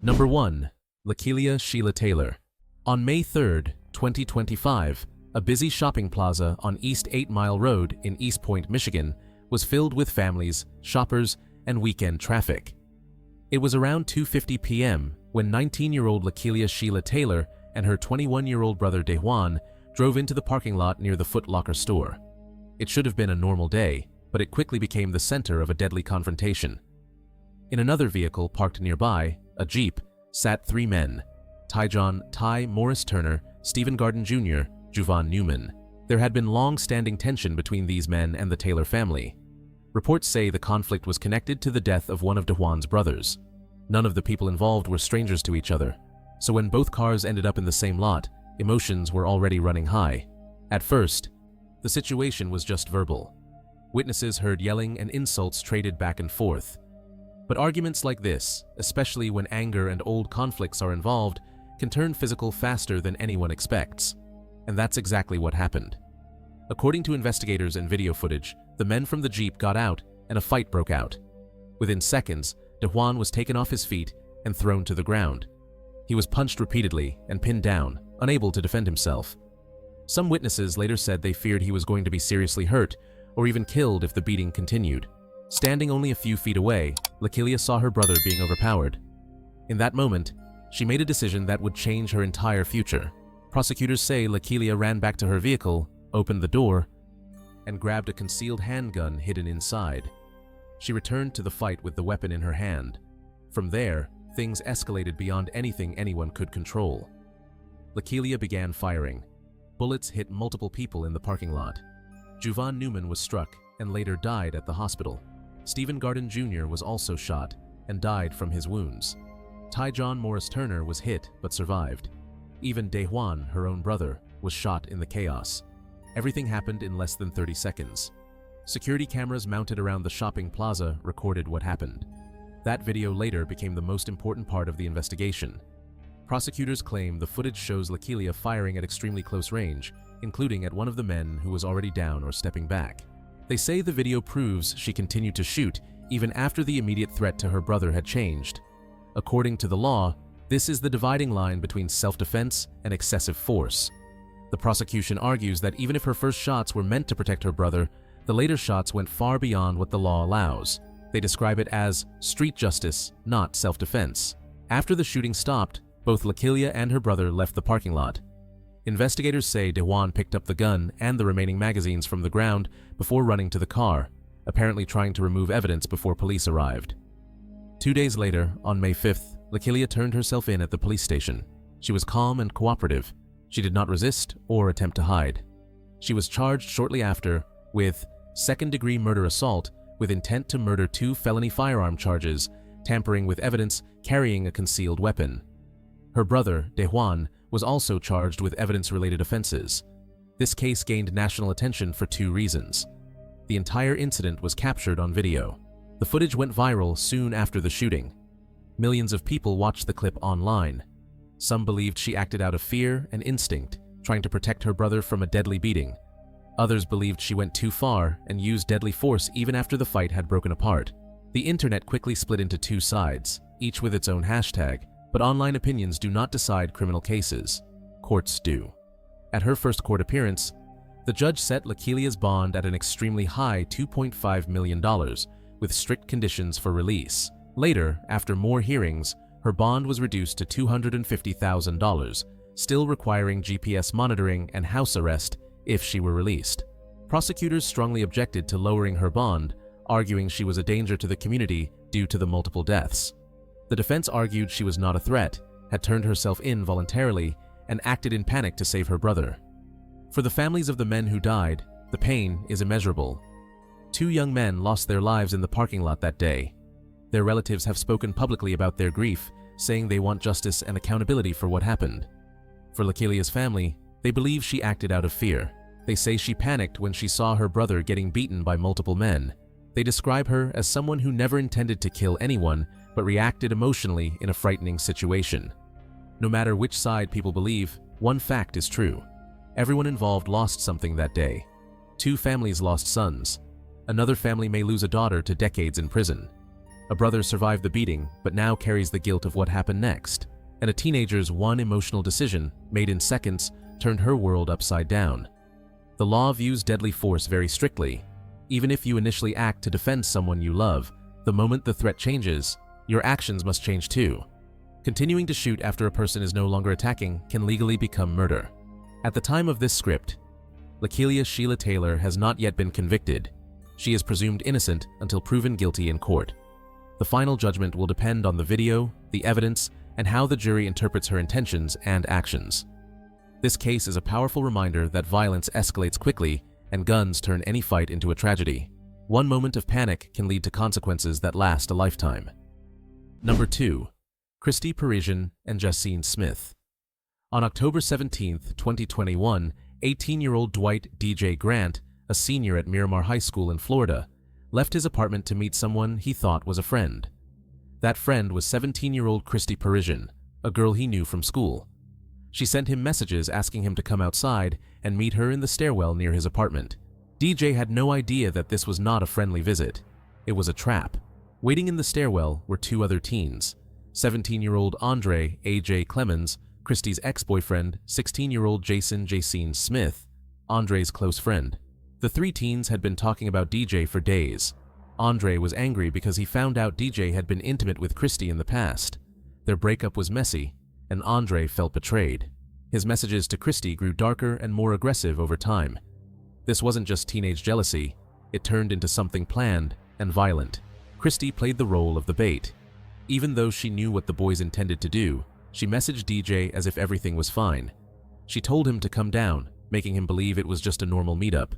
Number 1. Lakylia Taylor. On May 3, 2025, a busy shopping plaza on East 8 Mile Road in East Point, Michigan, was filled with families, shoppers, and weekend traffic. It was around 2:50 p.m. when 19-year-old Lakylia Taylor and her 21-year-old brother Teah drove into the parking lot near the Foot Locker store. It should have been a normal day, but it quickly became the center of a deadly confrontation. In another vehicle parked nearby, a Jeep, sat three men: Ty Morris Turner, Stephen Garden Jr., Juvan Newman. There had been long-standing tension between these men and the Taylor family. Reports say the conflict was connected to the death of one of Teah's brothers. None of the people involved were strangers to each other, so when both cars ended up in the same lot, emotions were already running high. At first, the situation was just verbal. Witnesses heard yelling and insults traded back and forth. But arguments like this, especially when anger and old conflicts are involved, can turn physical faster than anyone expects. And that's exactly what happened. According to investigators and video footage, the men from the Jeep got out and a fight broke out. Within seconds, Teah was taken off his feet and thrown to the ground. He was punched repeatedly and pinned down, unable to defend himself. Some witnesses later said they feared he was going to be seriously hurt or even killed if the beating continued. Standing only a few feet away, Lakylia saw her brother being overpowered. In that moment, she made a decision that would change her entire future. Prosecutors say Lakylia ran back to her vehicle, opened the door, and grabbed a concealed handgun hidden inside. She returned to the fight with the weapon in her hand. From there, things escalated beyond anything anyone could control. Lakylia began firing. Bullets hit multiple people in the parking lot. Juvan Newman was struck and later died at the hospital. Stephen Garden Jr. was also shot and died from his wounds. Ty Morris Turner was hit but survived. Even Teah, her own brother, was shot in the chaos. Everything happened in less than 30 seconds. Security cameras mounted around the shopping plaza recorded what happened. That video later became the most important part of the investigation. Prosecutors claim the footage shows Lakylia firing at extremely close range, including at one of the men who was already down or stepping back. They say the video proves she continued to shoot even after the immediate threat to her brother had changed. According to the law, this is the dividing line between self-defense and excessive force. The prosecution argues that even if her first shots were meant to protect her brother, the later shots went far beyond what the law allows. They describe it as street justice, not self-defense. After the shooting stopped, both Lakylia and her brother left the parking lot. Investigators say Teah picked up the gun and the remaining magazines from the ground before running to the car, apparently trying to remove evidence before police arrived. 2 days later, on May 5th, Lakylia turned herself in at the police station. She was calm and cooperative. She did not resist or attempt to hide. She was charged shortly after with second-degree murder assault with intent to murder 2 felony firearm charges, tampering with evidence, carrying a concealed weapon. Her brother, Teah, was also charged with evidence-related offenses. This case gained national attention for 2 reasons. The entire incident was captured on video. The footage went viral soon after the shooting. Millions of people watched the clip online. Some believed she acted out of fear and instinct, trying to protect her brother from a deadly beating. Others believed she went too far and used deadly force even after the fight had broken apart. The internet quickly split into 2 sides, each with its own hashtag, but online opinions do not decide criminal cases. Courts do. At her first court appearance, the judge set Lakylia's bond at an extremely high $2.5 million, with strict conditions for release. Later, after more hearings, her bond was reduced to $250,000, still requiring GPS monitoring and house arrest if she were released. Prosecutors strongly objected to lowering her bond, arguing she was a danger to the community due to the multiple deaths. The defense argued she was not a threat, had turned herself in voluntarily, and acted in panic to save her brother. For the families of the men who died, the pain is immeasurable. 2 young men lost their lives in the parking lot that day. Their relatives have spoken publicly about their grief, saying they want justice and accountability for what happened. For Lakylia's family, they believe she acted out of fear. They say she panicked when she saw her brother getting beaten by multiple men. They describe her as someone who never intended to kill anyone, but reacted emotionally in a frightening situation. No matter which side people believe, one fact is true. Everyone involved lost something that day. 2 families lost sons. Another family may lose a daughter to decades in prison. A brother survived the beating, but now carries the guilt of what happened next. And a teenager's one emotional decision, made in seconds, turned her world upside down. The law views deadly force very strictly. Even if you initially act to defend someone you love, the moment the threat changes, your actions must change too. Continuing to shoot after a person is no longer attacking can legally become murder. At the time of this script, Lakylia Taylor has not yet been convicted. She is presumed innocent until proven guilty in court. The final judgment will depend on the video, the evidence, and how the jury interprets her intentions and actions. This case is a powerful reminder that violence escalates quickly and guns turn any fight into a tragedy. One moment of panic can lead to consequences that last a lifetime. Number 2. Christie Parisien and Jaslyn Smit. On October 17, 2021, 18-year-old Dwight DJ Grant, a senior at Miramar High School in Florida, left his apartment to meet someone he thought was a friend. That friend was 17-year-old Christie Parisien, a girl he knew from school. She sent him messages asking him to come outside and meet her in the stairwell near his apartment. DJ had no idea that this was not a friendly visit. It was a trap. Waiting in the stairwell were two other teens, 17-year-old Andre A.J. Clemens, Christie's ex-boyfriend, 16-year-old Jaslyn Smit, Andre's close friend. The three teens had been talking about DJ for days. Andre was angry because he found out DJ had been intimate with Christie in the past. Their breakup was messy, and Andre felt betrayed. His messages to Christie grew darker and more aggressive over time. This wasn't just teenage jealousy, it turned into something planned and violent. Christie played the role of the bait. Even though she knew what the boys intended to do, she messaged DJ as if everything was fine. She told him to come down, making him believe it was just a normal meetup.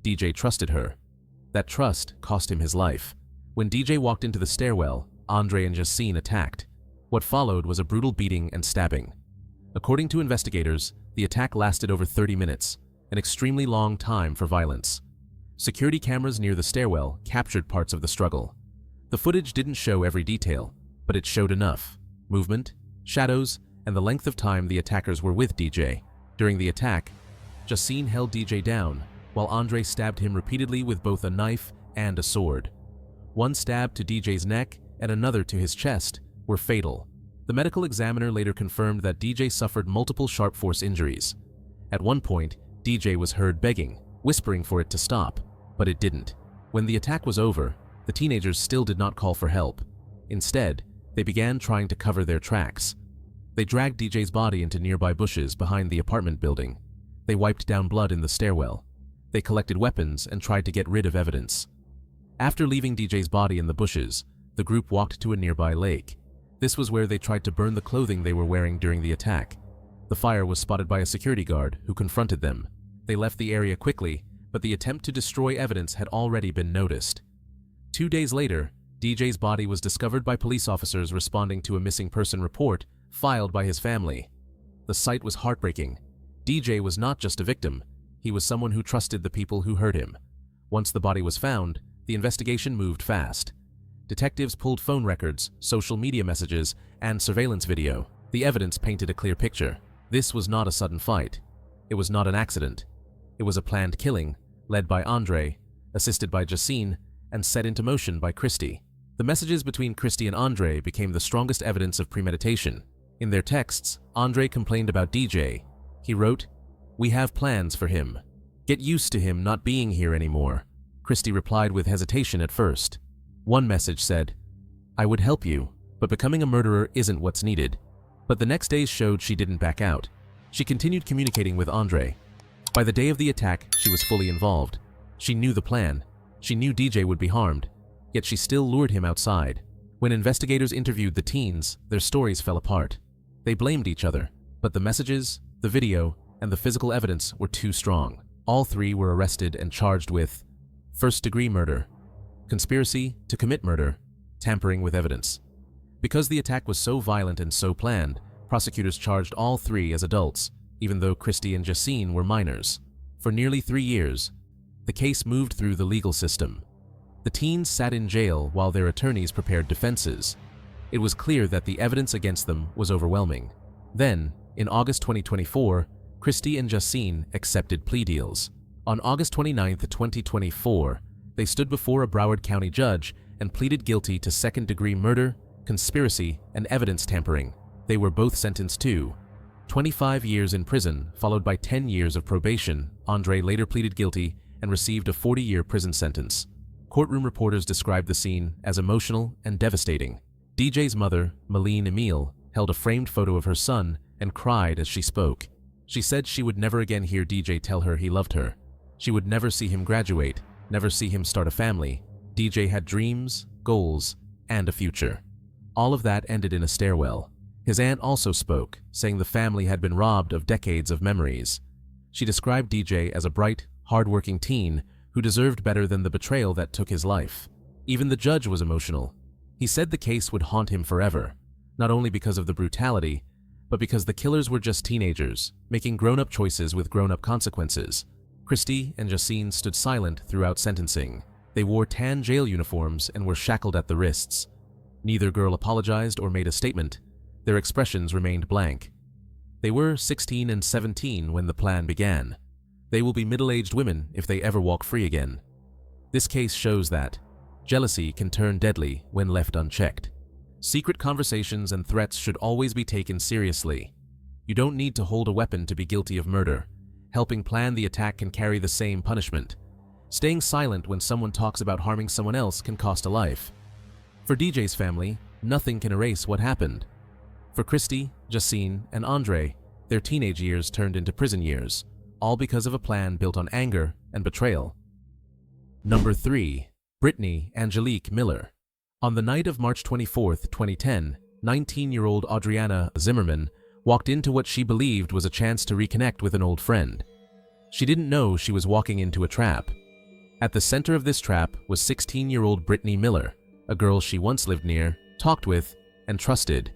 DJ trusted her. That trust cost him his life. When DJ walked into the stairwell, Andre and Jaslyn attacked. What followed was a brutal beating and stabbing. According to investigators, the attack lasted over 30 minutes, an extremely long time for violence. Security cameras near the stairwell captured parts of the struggle. The footage didn't show every detail, but it showed enough: movement, shadows, and the length of time the attackers were with DJ. During the attack, Jaslyn held DJ down, while Andre stabbed him repeatedly with both a knife and a sword. One stab to DJ's neck and another to his chest were fatal. The medical examiner later confirmed that DJ suffered multiple sharp force injuries. At one point, DJ was heard begging, whispering for it to stop, but it didn't. When the attack was over, the teenagers still did not call for help. Instead, they began trying to cover their tracks. They dragged DJ's body into nearby bushes behind the apartment building. They wiped down blood in the stairwell. They collected weapons and tried to get rid of evidence. After leaving DJ's body in the bushes, the group walked to a nearby lake. This was where they tried to burn the clothing they were wearing during the attack. The fire was spotted by a security guard who confronted them. They left the area quickly, but the attempt to destroy evidence had already been noticed. 2 days later, DJ's body was discovered by police officers responding to a missing person report filed by his family. The sight was heartbreaking. DJ was not just a victim. He was someone who trusted the people who hurt him. Once the body was found, the investigation moved fast. Detectives pulled phone records, social media messages, and surveillance video. The evidence painted a clear picture. This was not a sudden fight. It was not an accident. It was a planned killing, led by Andre, assisted by Jaslyn, and set into motion by Christie. The messages between Christie and Andre became the strongest evidence of premeditation. In their texts, Andre complained about DJ. He wrote, "We have plans for him. Get used to him not being here anymore." Christie replied with hesitation at first. One message said, "I would help you, but becoming a murderer isn't what's needed." But the next days showed she didn't back out. She continued communicating with Andre. By the day of the attack, she was fully involved. She knew the plan. She knew DJ would be harmed, yet she still lured him outside. When investigators interviewed the teens, their stories fell apart. They blamed each other, but the messages, the video, and the physical evidence were too strong. All three were arrested and charged with first-degree murder, conspiracy to commit murder, tampering with evidence. Because the attack was so violent and so planned, prosecutors charged all three as adults, even though Christie and Jaslyn were minors. For nearly 3 years, the case moved through the legal system. The teens sat in jail while their attorneys prepared defenses. It was clear that the evidence against them was overwhelming. Then, in August 2024, Christie and Jaslyn accepted plea deals. On August 29, 2024, they stood before a Broward County judge and pleaded guilty to second-degree murder, conspiracy, and evidence tampering. They were both sentenced to 25 years in prison, followed by 10 years of probation. Andre later pleaded guilty and received a 40-year prison sentence. Courtroom reporters described the scene as emotional and devastating. DJ's mother, Malene Emile, held a framed photo of her son and cried as she spoke. She said she would never again hear DJ tell her he loved her. She would never see him graduate, never see him start a family. DJ had dreams, goals, and a future. All of that ended in a stairwell. His aunt also spoke, saying the family had been robbed of decades of memories. She described DJ as a bright, hard-working teen who deserved better than the betrayal that took his life. Even the judge was emotional. He said the case would haunt him forever, not only because of the brutality, but because the killers were just teenagers, making grown-up choices with grown-up consequences. Christie and Jaslyn stood silent throughout sentencing. They wore tan jail uniforms and were shackled at the wrists. Neither girl apologized or made a statement. Their expressions remained blank. They were 16 and 17 when the plan began. They will be middle-aged women if they ever walk free again. This case shows that jealousy can turn deadly when left unchecked. Secret conversations and threats should always be taken seriously. You don't need to hold a weapon to be guilty of murder. Helping plan the attack can carry the same punishment. Staying silent when someone talks about harming someone else can cost a life. For DJ's family, nothing can erase what happened. For Christie, Jaslyn, and Andre, their teenage years turned into prison years, all because of a plan built on anger and betrayal. Number 3. Britnee Angelique Miller. On the night of March 24, 2010, 19-year-old Adriana Zimmerman walked into what she believed was a chance to reconnect with an old friend. She didn't know she was walking into a trap. At the center of this trap was 16-year-old Britnee Miller, a girl she once lived near, talked with, and trusted.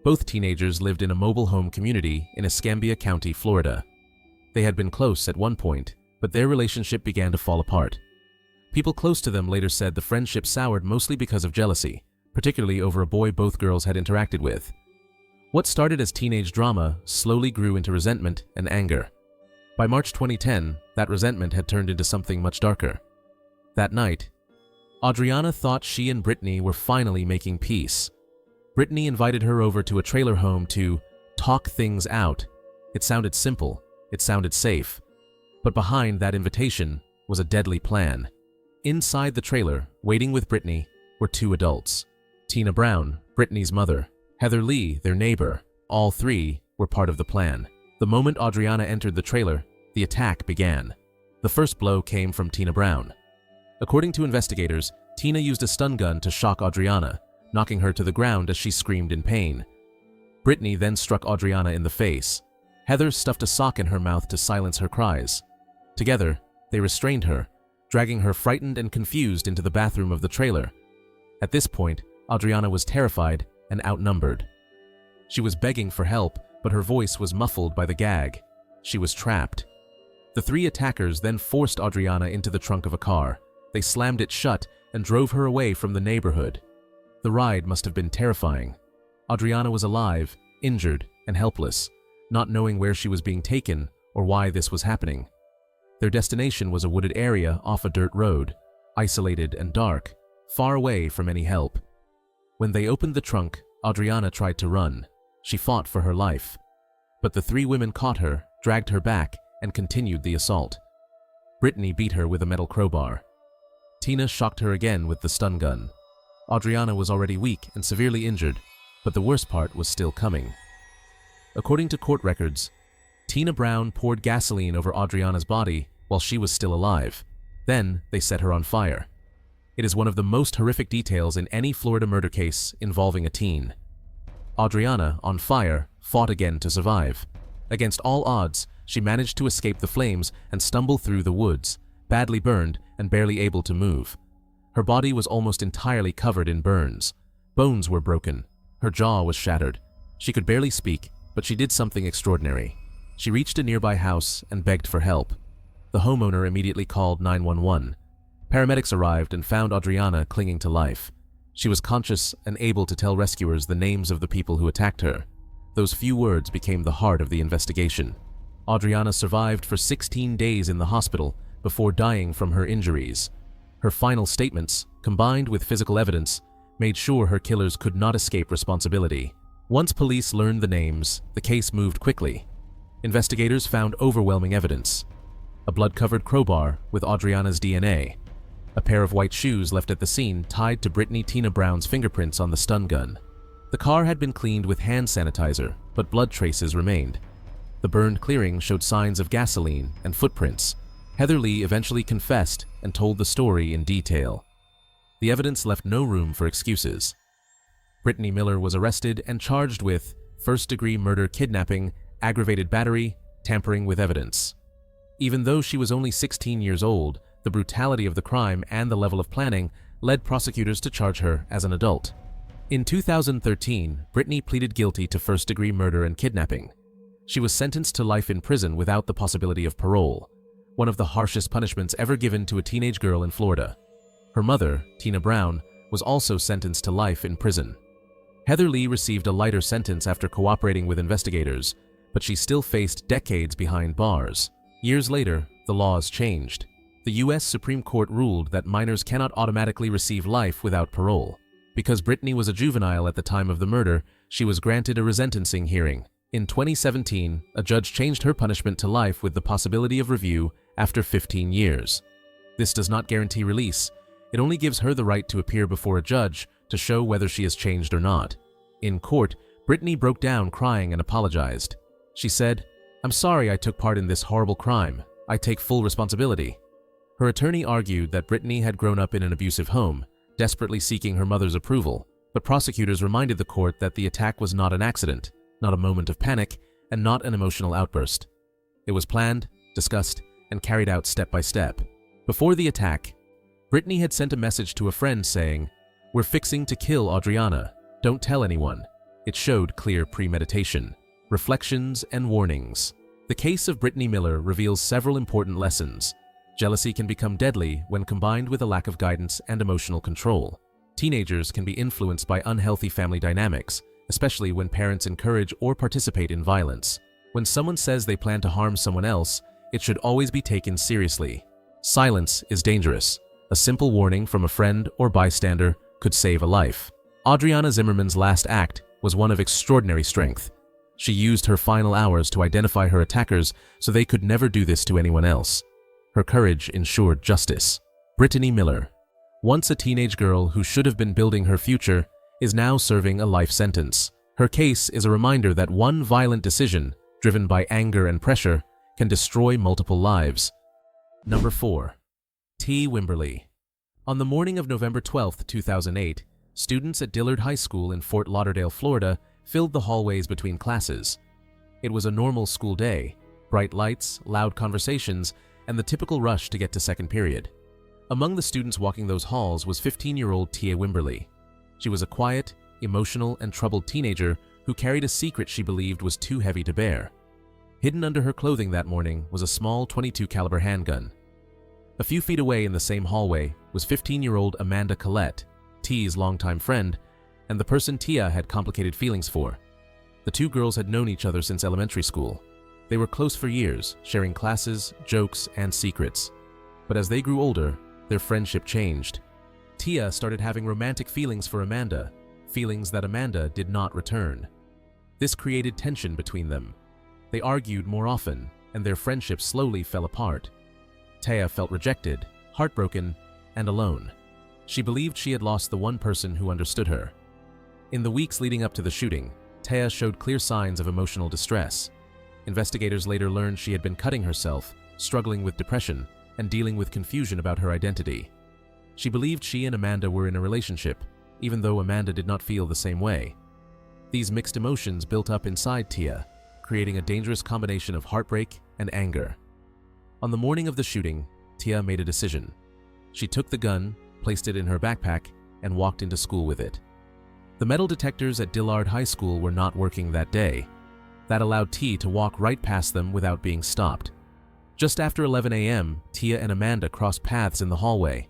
Both teenagers lived in a mobile home community in Escambia County, Florida. They had been close at one point, but their relationship began to fall apart. People close to them later said the friendship soured mostly because of jealousy, particularly over a boy both girls had interacted with. What started as teenage drama slowly grew into resentment and anger. By March 2010, that resentment had turned into something much darker. That night, Adriana thought she and Britnee were finally making peace. Britnee invited her over to a trailer home to talk things out. It sounded simple, it sounded safe, but behind that invitation was a deadly plan. Inside the trailer, waiting with Britnee, were two adults. Tina Brown, Britnee's mother, Heather Lee, their neighbor. All three were part of the plan. The moment Adriana entered the trailer, the attack began. The first blow came from Tina Brown. According to investigators, Tina used a stun gun to shock Adriana, knocking her to the ground as she screamed in pain. Britnee then struck Adriana in the face. Heather stuffed a sock in her mouth to silence her cries. Together, they restrained her, dragging her frightened and confused into the bathroom of the trailer. At this point, Adriana was terrified and outnumbered. She was begging for help, but her voice was muffled by the gag. She was trapped. The three attackers then forced Adriana into the trunk of a car. They slammed it shut and drove her away from the neighborhood. The ride must have been terrifying. Adriana was alive, injured, and helpless, not knowing where she was being taken or why this was happening. Their destination was a wooded area off a dirt road, isolated and dark, far away from any help. When they opened the trunk, Adriana tried to run. She fought for her life. But the three women caught her, dragged her back, and continued the assault. Britnee beat her with a metal crowbar. Tina shocked her again with the stun gun. Adriana was already weak and severely injured, but the worst part was still coming. According to court records, Tina Brown poured gasoline over Adriana's body while she was still alive. Then they set her on fire. It is one of the most horrific details in any Florida murder case involving a teen. Adriana, on fire, fought again to survive. Against all odds, she managed to escape the flames and stumble through the woods, badly burned and barely able to move. Her body was almost entirely covered in burns. Bones were broken. Her jaw was shattered. She could barely speak, but she did something extraordinary. She reached a nearby house and begged for help. The homeowner immediately called 911. Paramedics arrived and found Adriana clinging to life. She was conscious and able to tell rescuers the names of the people who attacked her. Those few words became the heart of the investigation. Adriana survived for 16 days in the hospital before dying from her injuries. Her final statements, combined with physical evidence, made sure her killers could not escape responsibility. Once police learned the names, the case moved quickly. Investigators found overwhelming evidence: a blood-covered crowbar with Audriana's DNA, a pair of white shoes left at the scene tied to Britnee Tina Brown's fingerprints on the stun gun. The car had been cleaned with hand sanitizer, but blood traces remained. The burned clearing showed signs of gasoline and footprints. Heather Lee eventually confessed and told the story in detail. The evidence left no room for excuses. Britnee Miller was arrested and charged with first-degree murder, kidnapping, aggravated battery, tampering with evidence. Even though she was only 16 years old, the brutality of the crime and the level of planning led prosecutors to charge her as an adult. In 2013, Britnee pleaded guilty to first-degree murder and kidnapping. She was sentenced to life in prison without the possibility of parole, one of the harshest punishments ever given to a teenage girl in Florida. Her mother, Tina Brown, was also sentenced to life in prison. Heather Lee received a lighter sentence after cooperating with investigators, but she still faced decades behind bars. Years later, the laws changed. The U.S. Supreme Court ruled that minors cannot automatically receive life without parole. Because Britnee was a juvenile at the time of the murder, she was granted a resentencing hearing. In 2017, a judge changed her punishment to life with the possibility of review after 15 years. This does not guarantee release. It only gives her the right to appear before a judge to show whether she has changed or not. In court, Britnee broke down crying and apologized. She said, "I'm sorry I took part in this horrible crime. I take full responsibility." Her attorney argued that Britnee had grown up in an abusive home, desperately seeking her mother's approval, but prosecutors reminded the court that the attack was not an accident, not a moment of panic, and not an emotional outburst. It was planned, discussed, and carried out step by step. Before the attack, Britnee had sent a message to a friend saying, "We're fixing to kill Audriana. Don't tell anyone." It showed clear premeditation, reflections, and warnings. The case of Britnee Miller reveals several important lessons. Jealousy can become deadly when combined with a lack of guidance and emotional control. Teenagers can be influenced by unhealthy family dynamics, especially when parents encourage or participate in violence. When someone says they plan to harm someone else, it should always be taken seriously. Silence is dangerous. A simple warning from a friend or bystander could save a life. Audriana Zimmerman's last act was one of extraordinary strength. She used her final hours to identify her attackers so they could never do this to anyone else. Her courage ensured justice. Britnee Miller, once a teenage girl who should have been building her future, is now serving a life sentence. Her case is a reminder that one violent decision, driven by anger and pressure, can destroy multiple lives. Number 4. Teah Wimberly. On the morning of November 12, 2008, students at Dillard High School in Fort Lauderdale, Florida, filled the hallways between classes. It was a normal school day, bright lights, loud conversations, and the typical rush to get to second period. Among the students walking those halls was 15-year-old Teah Wimberly. She was a quiet, emotional, and troubled teenager who carried a secret she believed was too heavy to bear. Hidden under her clothing that morning was a small .22 caliber handgun. A few feet away in the same hallway was 15-year-old Amanda Collette, Teah's longtime friend, and the person Teah had complicated feelings for. The two girls had known each other since elementary school. They were close for years, sharing classes, jokes, and secrets. But as they grew older, their friendship changed. Teah started having romantic feelings for Amanda, feelings that Amanda did not return. This created tension between them. They argued more often, and their friendship slowly fell apart. Teah felt rejected, heartbroken, and alone. She believed she had lost the one person who understood her. In the weeks leading up to the shooting, Teah showed clear signs of emotional distress. Investigators later learned she had been cutting herself, struggling with depression, and dealing with confusion about her identity. She believed she and Amanda were in a relationship, even though Amanda did not feel the same way. These mixed emotions built up inside Teah, creating a dangerous combination of heartbreak and anger. On the morning of the shooting, Teah made a decision. She took the gun, placed it in her backpack, and walked into school with it. The metal detectors at Dillard High School were not working that day. That allowed Teah to walk right past them without being stopped. Just after 11 a.m., Teah and Amanda crossed paths in the hallway.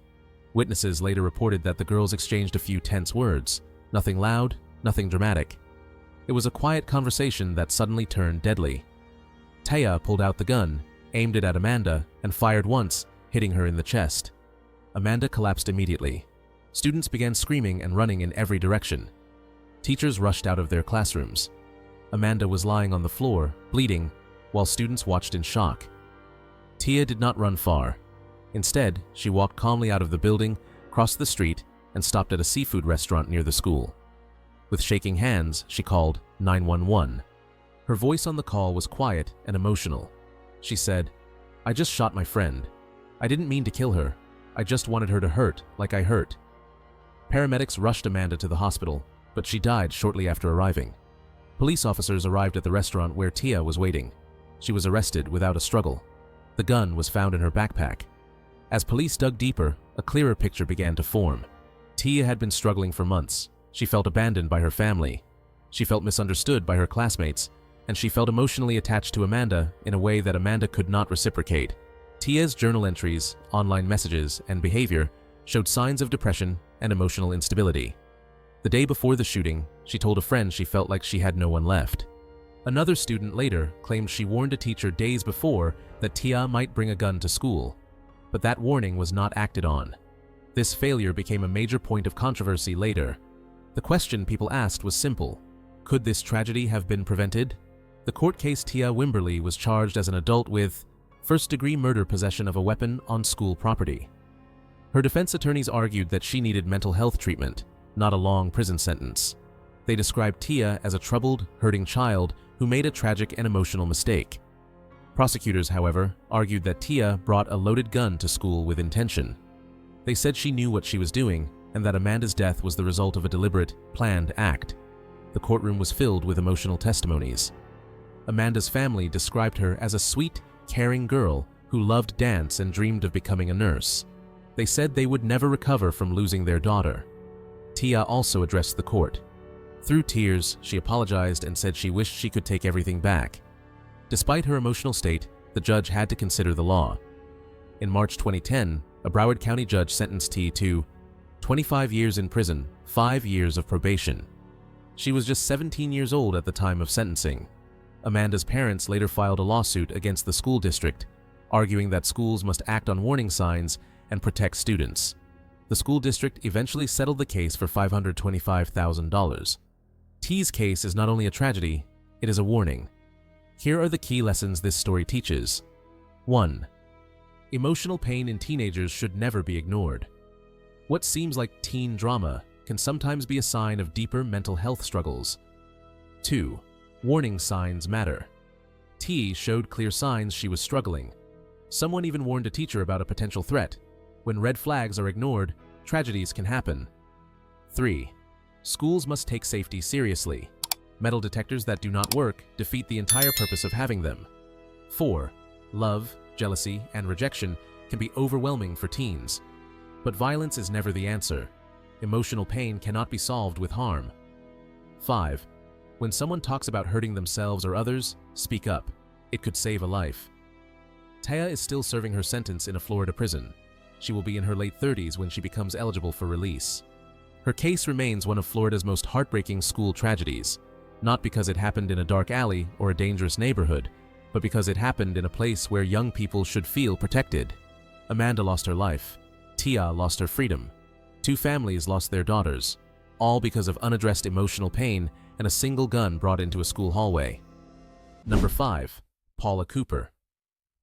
Witnesses later reported that the girls exchanged a few tense words. Nothing loud, nothing dramatic. It was a quiet conversation that suddenly turned deadly. Teah pulled out the gun, aimed it at Amanda, and fired once, hitting her in the chest. Amanda collapsed immediately. Students began screaming and running in every direction. Teachers rushed out of their classrooms. Amanda was lying on the floor, bleeding, while students watched in shock. Teah did not run far. Instead, she walked calmly out of the building, crossed the street, and stopped at a seafood restaurant near the school. With shaking hands, she called 911. Her voice on the call was quiet and emotional. She said, "I just shot my friend. I didn't mean to kill her. I just wanted her to hurt like I hurt." Paramedics rushed Amanda to the hospital, but she died shortly after arriving. Police officers arrived at the restaurant where Teah was waiting. She was arrested without a struggle. The gun was found in her backpack. As police dug deeper, a clearer picture began to form. Teah had been struggling for months. She felt abandoned by her family. She felt misunderstood by her classmates, and she felt emotionally attached to Amanda in a way that Amanda could not reciprocate. Teah's journal entries, online messages, and behavior showed signs of depression and emotional instability. The day before the shooting, she told a friend she felt like she had no one left. Another student later claimed she warned a teacher days before that Teah might bring a gun to school, but that warning was not acted on. This failure became a major point of controversy later. The question people asked was simple: could this tragedy have been prevented? The court case Teah Wimberly was charged as an adult with first-degree murder, possession of a weapon on school property. Her defense attorneys argued that she needed mental health treatment, not a long prison sentence. They described Teah as a troubled, hurting child who made a tragic and emotional mistake. Prosecutors, however, argued that Teah brought a loaded gun to school with intention. They said she knew what she was doing and that Amanda's death was the result of a deliberate, planned act. The courtroom was filled with emotional testimonies. Amanda's family described her as a sweet, caring girl who loved dance and dreamed of becoming a nurse. They said they would never recover from losing their daughter. Teah also addressed the court. Through tears, she apologized and said she wished she could take everything back. Despite her emotional state, the judge had to consider the law. In March 2010, a Broward County judge sentenced Teah to 25 years in prison, 5 years of probation. She was just 17 years old at the time of sentencing. Amanda's parents later filed a lawsuit against the school district, arguing that schools must act on warning signs and protect students. The school district eventually settled the case for $525,000. Teah's case is not only a tragedy, it is a warning. Here are the key lessons this story teaches. 1. Emotional pain in teenagers should never be ignored. What seems like teen drama can sometimes be a sign of deeper mental health struggles. 2. Warning signs matter. Teah showed clear signs she was struggling. Someone even warned a teacher about a potential threat. When red flags are ignored, tragedies can happen. 3. Schools must take safety seriously. Metal detectors that do not work defeat the entire purpose of having them. 4. Love, jealousy, and rejection can be overwhelming for teens. But violence is never the answer. Emotional pain cannot be solved with harm. 5. When someone talks about hurting themselves or others, speak up. It could save a life. Teah is still serving her sentence in a Florida prison. She will be in her late 30s when she becomes eligible for release. Her case remains one of Florida's most heartbreaking school tragedies, not because it happened in a dark alley or a dangerous neighborhood, but because it happened in a place where young people should feel protected. Amanda lost her life. Teah lost her freedom. 2 families lost their daughters, all because of unaddressed emotional pain and a single gun brought into a school hallway. Number 5. Paula Cooper.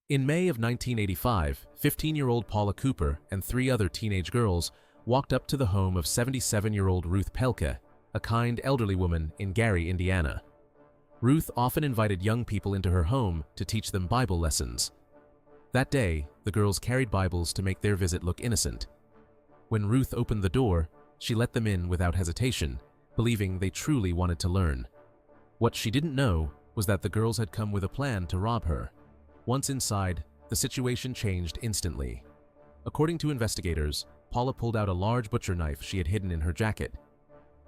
In May of 1985, 15-year-old Paula Cooper and 3 other teenage girls walked up to the home of 77-year-old Ruth Pelka, a kind elderly woman in Gary, Indiana. Ruth often invited young people into her home to teach them Bible lessons. That day, the girls carried Bibles to make their visit look innocent. When Ruth opened the door, she let them in without hesitation, believing they truly wanted to learn. What she didn't know was that the girls had come with a plan to rob her. Once inside, the situation changed instantly. According to investigators, Paula pulled out a large butcher knife she had hidden in her jacket.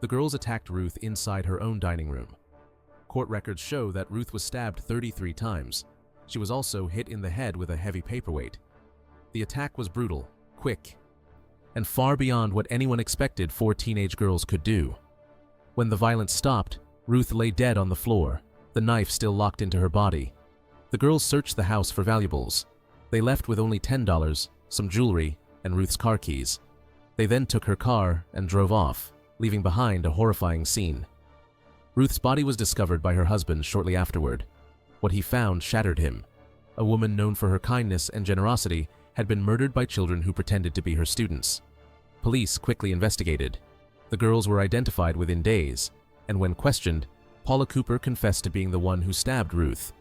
The girls attacked Ruth inside her own dining room. Court records show that Ruth was stabbed 33 times. She was also hit in the head with a heavy paperweight. The attack was brutal, quick, and far beyond what anyone expected 4 teenage girls could do. When the violence stopped, Ruth lay dead on the floor, the knife still locked into her body. The girls searched the house for valuables. They left with only $10, some jewelry, and Ruth's car keys. They then took her car and drove off, leaving behind a horrifying scene. Ruth's body was discovered by her husband shortly afterward. What he found shattered him. A woman known for her kindness and generosity had been murdered by children who pretended to be her students. Police quickly investigated. The girls were identified within days, and when questioned, Paula Cooper confessed to being the one who stabbed Ruth.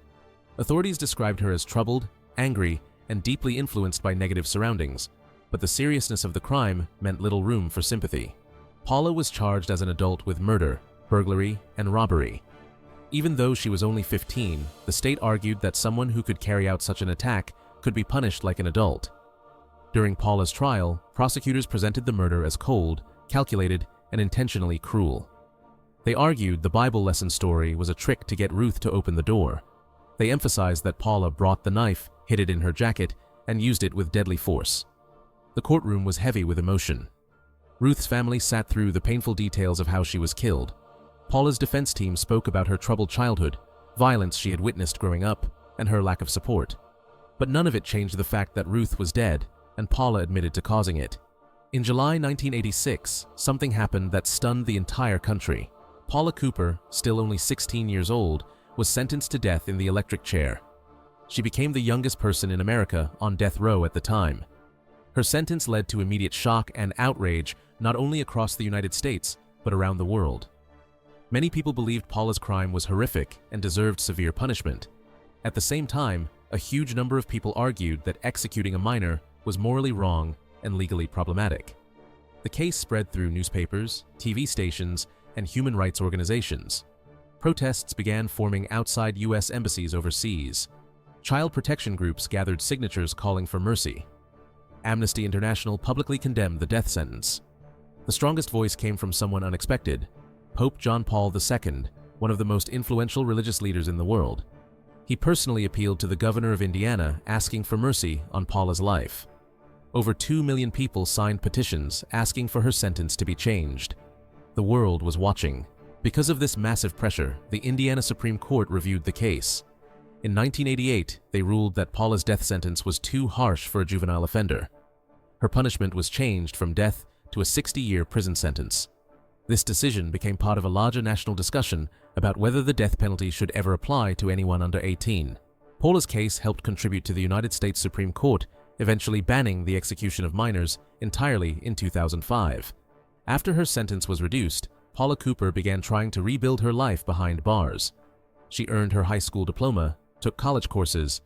Authorities described her as troubled, angry, and deeply influenced by negative surroundings, but the seriousness of the crime meant little room for sympathy. Paula was charged as an adult with murder, burglary, and robbery. Even though she was only 15, the state argued that someone who could carry out such an attack could be punished like an adult. During Paula's trial, prosecutors presented the murder as cold, calculated, and intentionally cruel. They argued the Bible lesson story was a trick to get Ruth to open the door. They emphasized that Paula brought the knife, hid it in her jacket, and used it with deadly force. The courtroom was heavy with emotion. Ruth's family sat through the painful details of how she was killed. Paula's defense team spoke about her troubled childhood, violence she had witnessed growing up, and her lack of support. But none of it changed the fact that Ruth was dead, and Paula admitted to causing it. In July 1986, something happened that stunned the entire country. Paula Cooper, still only 16 years old, was sentenced to death in the electric chair. She became the youngest person in America on death row at the time. Her sentence led to immediate shock and outrage not only across the United States, but around the world. Many people believed Paula's crime was horrific and deserved severe punishment. At the same time, a huge number of people argued that executing a minor was morally wrong and legally problematic. The case spread through newspapers, TV stations, and human rights organizations. Protests began forming outside U.S. embassies overseas. Child protection groups gathered signatures calling for mercy. Amnesty International publicly condemned the death sentence. The strongest voice came from someone unexpected: Pope John Paul II, one of the most influential religious leaders in the world. He personally appealed to the governor of Indiana asking for mercy on Paula's life. Over 2 million people signed petitions asking for her sentence to be changed. The world was watching. Because of this massive pressure, the Indiana Supreme Court reviewed the case. In 1988, they ruled that Paula's death sentence was too harsh for a juvenile offender. Her punishment was changed from death to a 60-year prison sentence. This decision became part of a larger national discussion about whether the death penalty should ever apply to anyone under 18. Paula's case helped contribute to the United States Supreme Court eventually banning the execution of minors entirely in 2005. After her sentence was reduced, Paula Cooper began trying to rebuild her life behind bars. She earned her high school diploma, took college courses,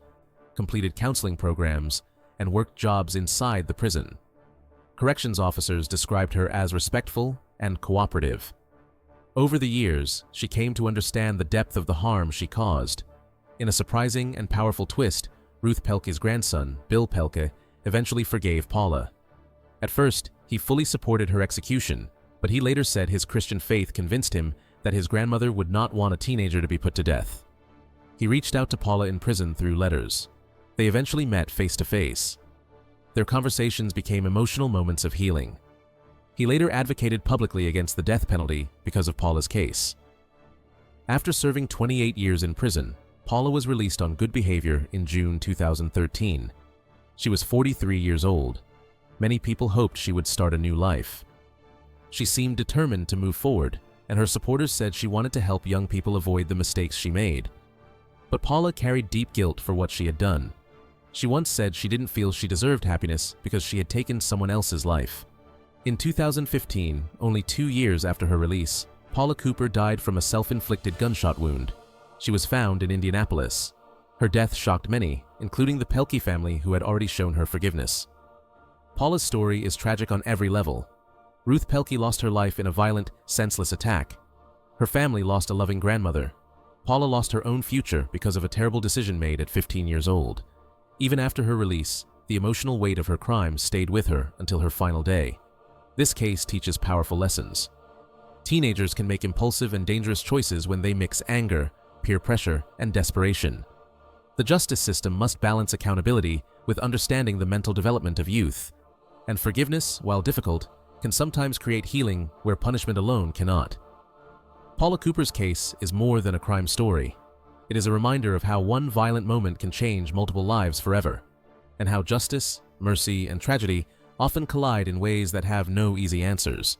completed counseling programs, and worked jobs inside the prison. Corrections officers described her as respectful and cooperative. Over the years, she came to understand the depth of the harm she caused. In a surprising and powerful twist, Ruth Pelke's grandson, Bill Pelke, eventually forgave Paula. At first, he fully supported her execution, but he later said his Christian faith convinced him that his grandmother would not want a teenager to be put to death. He reached out to Paula in prison through letters. They eventually met face to face. Their conversations became emotional moments of healing. He later advocated publicly against the death penalty because of Paula's case. After serving 28 years in prison, Paula was released on good behavior in June 2013. She was 43 years old. Many people hoped she would start a new life. She seemed determined to move forward, and her supporters said she wanted to help young people avoid the mistakes she made. But Paula carried deep guilt for what she had done. She once said she didn't feel she deserved happiness because she had taken someone else's life. In 2015, only 2 years after her release, Paula Cooper died from a self-inflicted gunshot wound. She was found in Indianapolis. Her death shocked many, including the Pelke family who had already shown her forgiveness. Paula's story is tragic on every level. Ruth Pelke lost her life in a violent, senseless attack. Her family lost a loving grandmother. Paula lost her own future because of a terrible decision made at 15 years old. Even after her release, the emotional weight of her crimes stayed with her until her final day. This case teaches powerful lessons. Teenagers can make impulsive and dangerous choices when they mix anger, peer pressure, and desperation. The justice system must balance accountability with understanding the mental development of youth. And forgiveness, while difficult, can sometimes create healing where punishment alone cannot. Paula Cooper's case is more than a crime story. It is a reminder of how one violent moment can change multiple lives forever, and how justice, mercy, and tragedy often collide in ways that have no easy answers.